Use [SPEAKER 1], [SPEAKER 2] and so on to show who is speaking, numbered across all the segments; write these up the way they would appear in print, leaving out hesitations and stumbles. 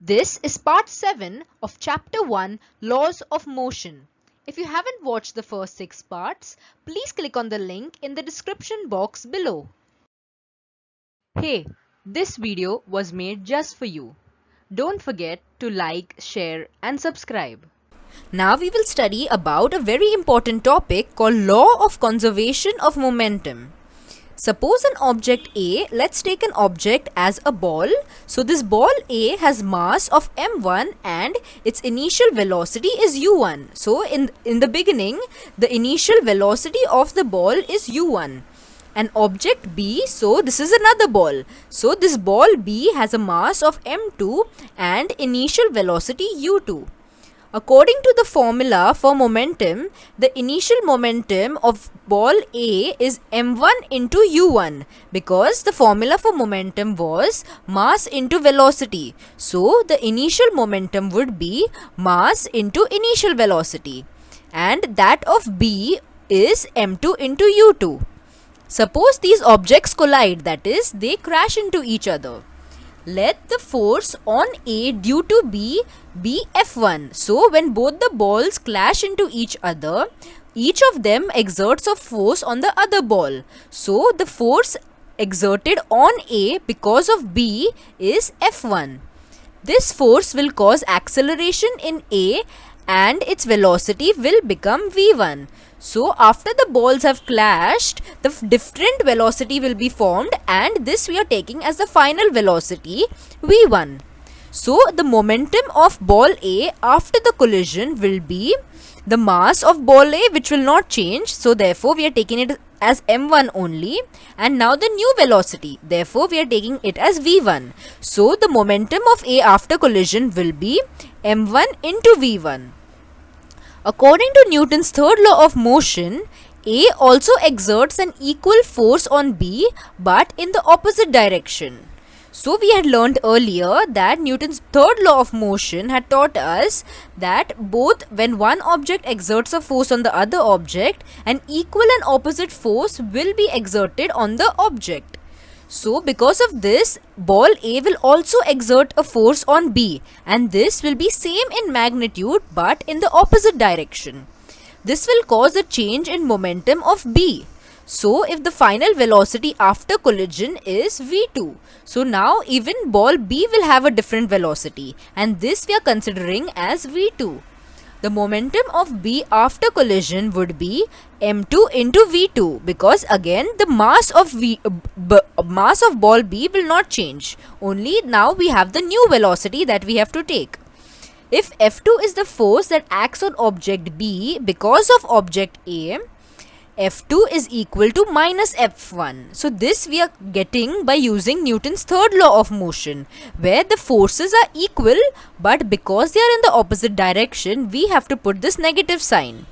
[SPEAKER 1] This is part 7 of chapter 1, Laws of Motion. If you haven't watched the first 6 parts, please click on the link in the description box below. Hey, this video was made just for you. Don't forget to like, share and subscribe. Now we will study about a very important topic called Law of Conservation of Momentum. Suppose an object A, let's take an object as a ball. So this ball A has mass of m1 and its initial velocity is u1. So in the beginning, the initial velocity of the ball is u1. An object B, so this is another ball. So this ball B has a mass of m2 and initial velocity u2. According to the formula for momentum, the initial momentum of ball A is m1 into u1 because the formula for momentum was mass into velocity. So the initial momentum would be mass into initial velocity, and that of B is m2 into u2. Suppose these objects collide, that is, they crash into each other. Let the force on A due to B be F1. So when both the balls clash into each other, each of them exerts a force on the other ball. So the force exerted on A because of B is F1. This force will cause acceleration in A and its velocity will become v1. So after the balls have clashed, the different velocity will be formed, and this we are taking as the final velocity v1. So the momentum of ball A after the collision will be the mass of ball A, which will not change. So therefore we are taking it as m1 only, and now the new velocity, therefore we are taking it as v1. So the momentum of A after collision will be m1 into v1. According to Newton's third law of motion, A also exerts an equal force on B but in the opposite direction. So we had learned earlier that Newton's third law of motion had taught us that both when one object exerts a force on the other object, an equal and opposite force will be exerted on the object. So because of this, ball A will also exert a force on B, and this will be same in magnitude but in the opposite direction. This will cause a change in momentum of B. So if the final velocity after collision is v2, so now even ball B will have a different velocity, and this we are considering as v2. The momentum of B after collision would be m2 into v2 because again the mass of ball B will not change. Only now we have the new velocity that we have to take. If F2 is the force that acts on object B because of object A, F2 is equal to minus F1. So this we are getting by using Newton's third law of motion, where the forces are equal but because they are in the opposite direction, we have to put this negative sign.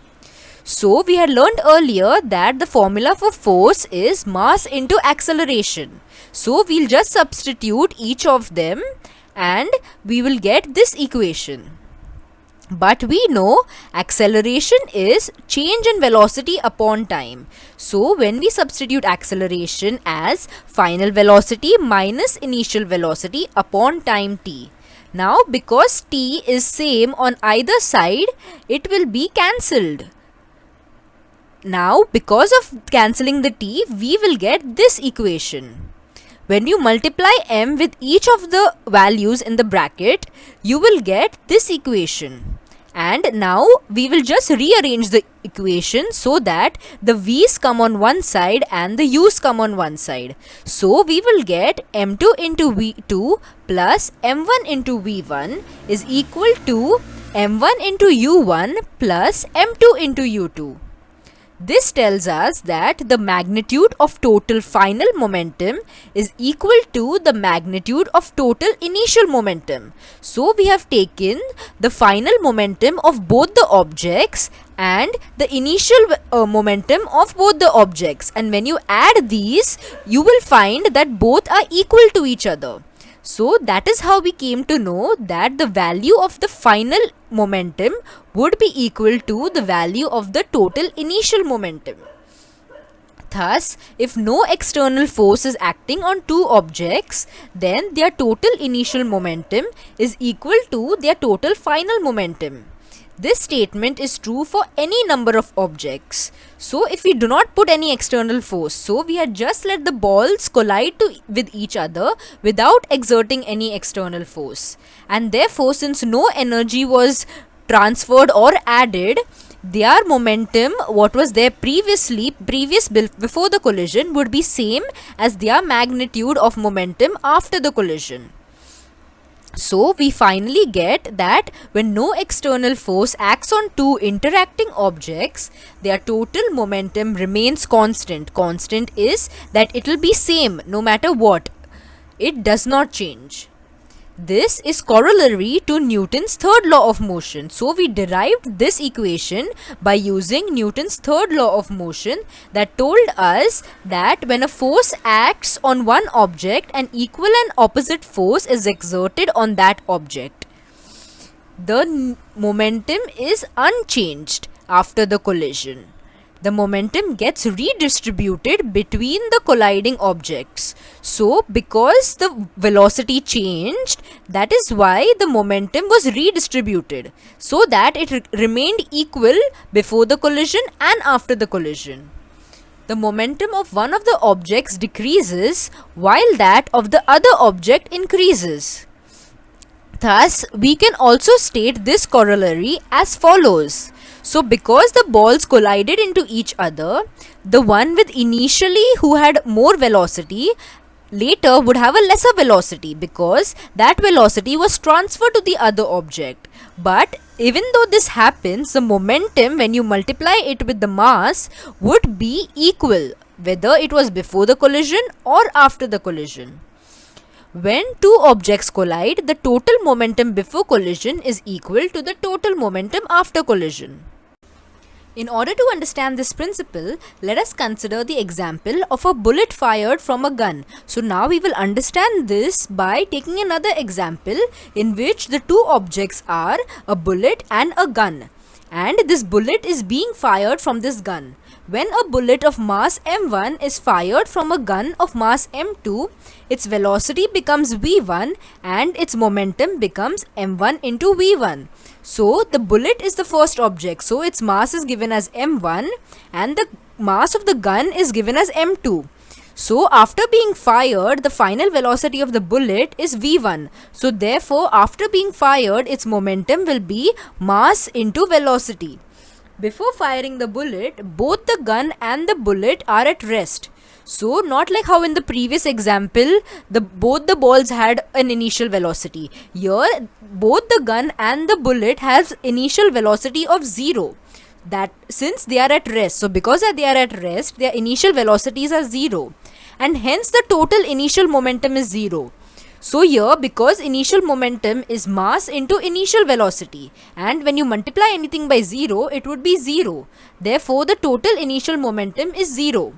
[SPEAKER 1] So we had learned earlier that the formula for force is mass into acceleration. So we'll just substitute each of them and we will get this equation. But we know acceleration is change in velocity upon time. So when we substitute acceleration as final velocity minus initial velocity upon time t. Now because t is same on either side, it will be cancelled. Now because of cancelling the t, we will get this equation. When you multiply m with each of the values in the bracket, you will get this equation. And now we will just rearrange the equation so that the v's come on one side and the u's come on one side. So we will get m2 into v2 plus m1 into v1 is equal to m1 into u1 plus m2 into u2. This tells us that the magnitude of total final momentum is equal to the magnitude of total initial momentum. So we have taken the final momentum of both the objects and the initial momentum of both the objects, and when you add these, you will find that both are equal to each other. So that is how we came to know that the value of the final momentum would be equal to the value of the total initial momentum. Thus, if no external force is acting on two objects, then their total initial momentum is equal to their total final momentum. This statement is true for any number of objects. So if we do not put any external force, so we had just let the balls collide with each other without exerting any external force. And therefore, since no energy was transferred or added, their momentum, what was there previous before the collision, would be same as their magnitude of momentum after the collision. So we finally get that when no external force acts on two interacting objects, their total momentum remains constant. Constant is that it will be same no matter what. It does not change. This is corollary to Newton's third law of motion. So we derived this equation by using Newton's third law of motion that told us that when a force acts on one object, an equal and opposite force is exerted on that object. The momentum is unchanged after the collision. The momentum gets redistributed between the colliding objects. So, because the velocity changed, that is why the momentum was redistributed, so that it remained equal before the collision and after the collision. The momentum of one of the objects decreases while that of the other object increases. Thus, we can also state this corollary as follows. So because the balls collided into each other, the one with initially who had more velocity later would have a lesser velocity because that velocity was transferred to the other object. But even though this happens, the momentum, when you multiply it with the mass, would be equal whether it was before the collision or after the collision. When two objects collide, the total momentum before collision is equal to the total momentum after collision. In order to understand this principle, let us consider the example of a bullet fired from a gun. So now we will understand this by taking another example in which the two objects are a bullet and a gun. And this bullet is being fired from this gun. When a bullet of mass m1 is fired from a gun of mass m2, its velocity becomes v1 and its momentum becomes m1 into v1. So the bullet is the first object, so its mass is given as m1 and the mass of the gun is given as m2. So after being fired, the final velocity of the bullet is v1. So therefore, after being fired, its momentum will be mass into velocity. Before firing the bullet, both the gun and the bullet are at rest. So not like how in the previous example, both the balls had an initial velocity. Here, both the gun and the bullet has initial velocity of 0. That since they are at rest, so because they are at rest, their initial velocities are 0. And hence the total initial momentum is 0. So here, because initial momentum is mass into initial velocity, and when you multiply anything by 0, it would be 0. Therefore, the total initial momentum is 0.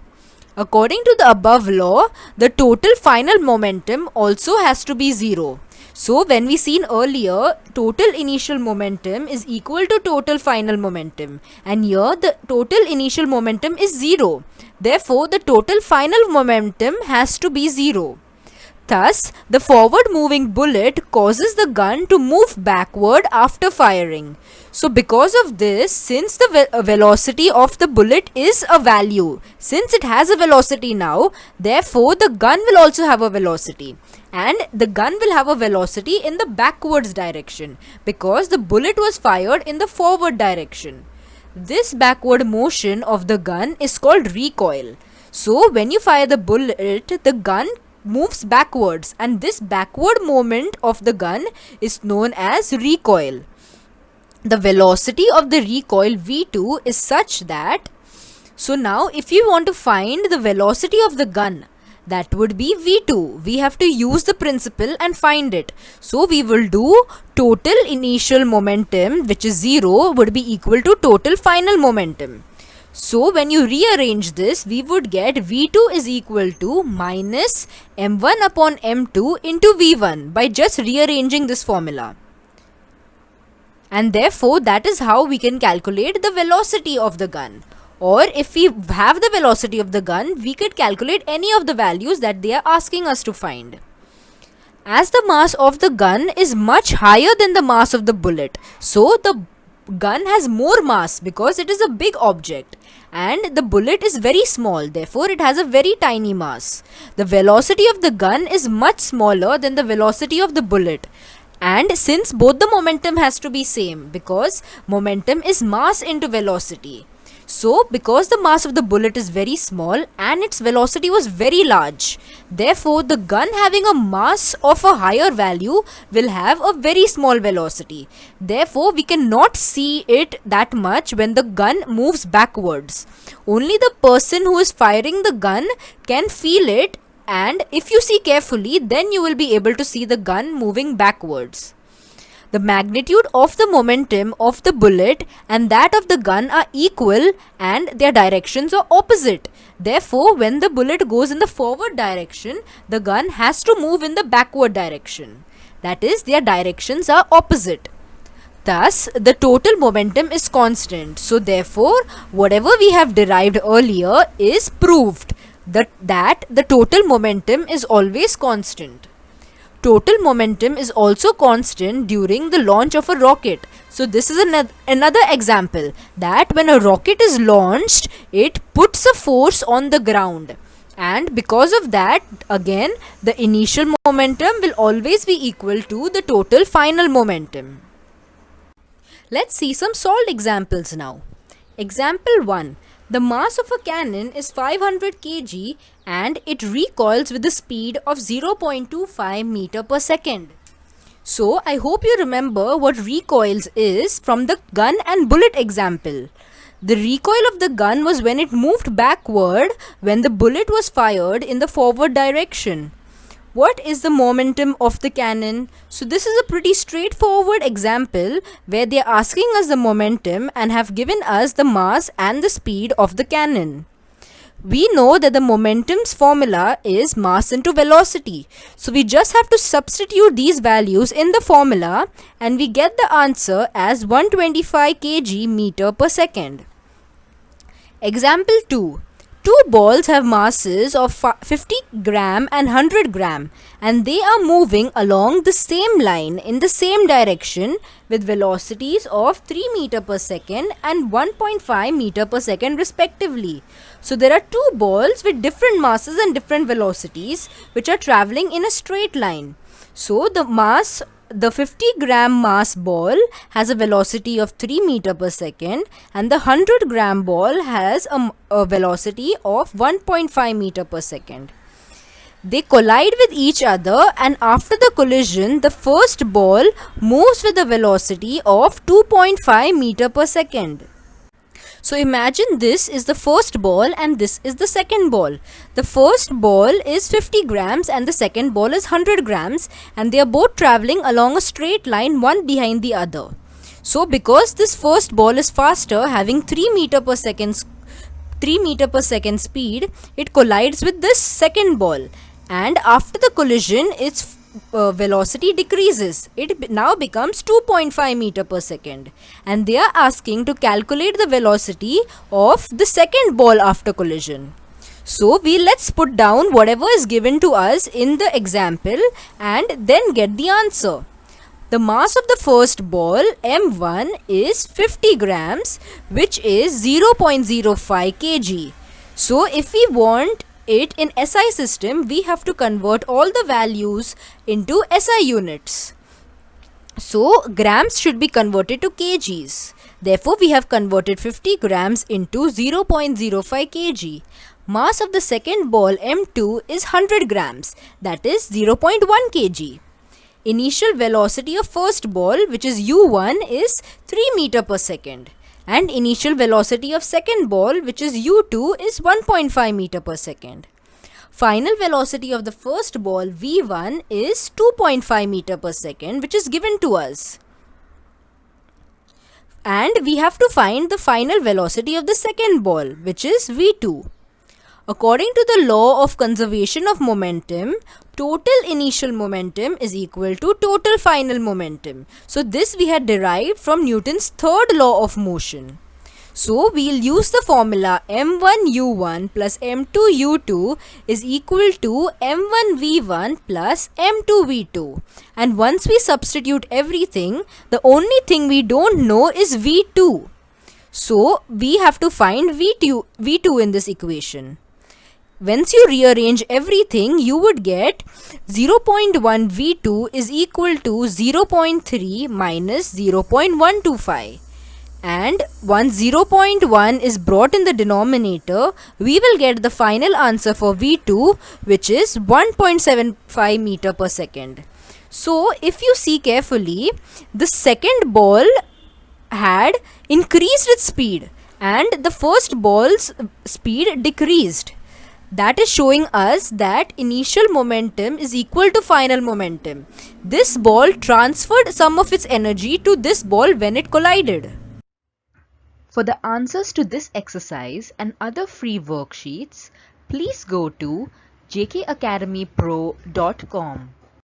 [SPEAKER 1] According to the above law, the total final momentum also has to be 0. So when we seen earlier, total initial momentum is equal to total final momentum, and here the total initial momentum is 0. Therefore, the total final momentum has to be 0. Thus, the forward moving bullet causes the gun to move backward after firing. So because of this, since the velocity of the bullet is a value, since it has a velocity now, therefore the gun will also have a velocity. And the gun will have a velocity in the backwards direction because the bullet was fired in the forward direction. This backward motion of the gun is called recoil. So when you fire the bullet, the gun moves backwards, and this backward movement of the gun is known as recoil. The velocity of the recoil v2 is such that, so now if you want to find the velocity of the gun, that would be v2. We have to use the principle and find it. So we will do total initial momentum, which is 0, would be equal to total final momentum. So when you rearrange this, we would get v2 is equal to minus m1 upon m2 into v1 by just rearranging this formula. And therefore, that is how we can calculate the velocity of the gun. Or if we have the velocity of the gun, we could calculate any of the values that they are asking us to find. As the mass of the gun is much higher than the mass of the bullet, so the gun has more mass because it is a big object, and the bullet is very small, therefore it has a very tiny mass. The velocity of the gun is much smaller than the velocity of the bullet, and since both the momentum has to be same, because momentum is mass into velocity. So, because the mass of the bullet is very small and its velocity was very large, therefore the gun having a mass of a higher value will have a very small velocity. Therefore, we cannot see it that much when the gun moves backwards. Only the person who is firing the gun can feel it, and if you see carefully, then you will be able to see the gun moving backwards. The magnitude of the momentum of the bullet and that of the gun are equal and their directions are opposite. Therefore, when the bullet goes in the forward direction, the gun has to move in the backward direction. That is, their directions are opposite. Thus, the total momentum is constant. So, therefore, whatever we have derived earlier is proved that the total momentum is always constant. Total momentum is also constant during the launch of a rocket. So this is another example that when a rocket is launched, it puts a force on the ground. And because of that, again, the initial momentum will always be equal to the total final momentum. Let's see some solved examples now. Example 1. The mass of a cannon is 500 kg and it recoils with a speed of 0.25 meter per second. So, I hope you remember what recoils is from the gun and bullet example. The recoil of the gun was when it moved backward when the bullet was fired in the forward direction. What is the momentum of the cannon? So this is a pretty straightforward example where they are asking us the momentum and have given us the mass and the speed of the cannon. We know that the momentum's formula is mass into velocity. So we just have to substitute these values in the formula and we get the answer as 125 kg meter per second. Example 2. Two balls have masses of 50 gram and 100 gram and they are moving along the same line in the same direction with velocities of 3 meter per second and 1.5 meter per second respectively. So there are two balls with different masses and different velocities which are traveling in a straight line. So the 50 gram mass ball has a velocity of 3 meter per second and the 100 gram ball has a velocity of 1.5 meter per second. They collide with each other and after the collision, the first ball moves with a velocity of 2.5 meter per second. So imagine this is the first ball and this is the second ball. The first ball is 50 grams and the second ball is 100 grams and they are both traveling along a straight line one behind the other. So because this first ball is faster, having 3 meter per second speed, it collides with this second ball and after the collision its velocity decreases. It now becomes 2.5 meter per second and they are asking to calculate the velocity of the second ball after collision. So let's put down whatever is given to us in the example and then get the answer. The mass of the first ball M1 is 50 grams which is 0.05 kg. So if we want it in SI system, we have to convert all the values into SI units. So grams should be converted to kgs. Therefore, we have converted 50 grams into 0.05 kg. Mass of the second ball M2 is 100 grams, that is 0.1 kg. Initial velocity of first ball, which is U1, is 3 meter per second. And initial velocity of second ball, which is U2, is 1.5 meter per second. Final velocity of the first ball V1 is 2.5 meter per second, which is given to us. And we have to find the final velocity of the second ball, which is V2. According to the law of conservation of momentum, total initial momentum is equal to total final momentum. So this we had derived from Newton's third law of motion.
[SPEAKER 2] So we'll use the formula m1u1 plus m2u2 is equal to m1v1 plus m2v2. And once we substitute everything, the only thing we don't know is v2. So we have to find v2 in this equation. Once you rearrange everything, you would get 0.1 v2 is equal to 0.3 minus 0.125. And once 0.1 is brought in the denominator, we will get the final answer for v2, which is 1.75 meter per second. So if you see carefully, the second ball had increased its speed and the first ball's speed decreased. That is showing us that initial momentum is equal to final momentum. This ball transferred some of its energy to this ball when it collided.
[SPEAKER 1] For the answers to this exercise and other free worksheets, please go to jkacademypro.com.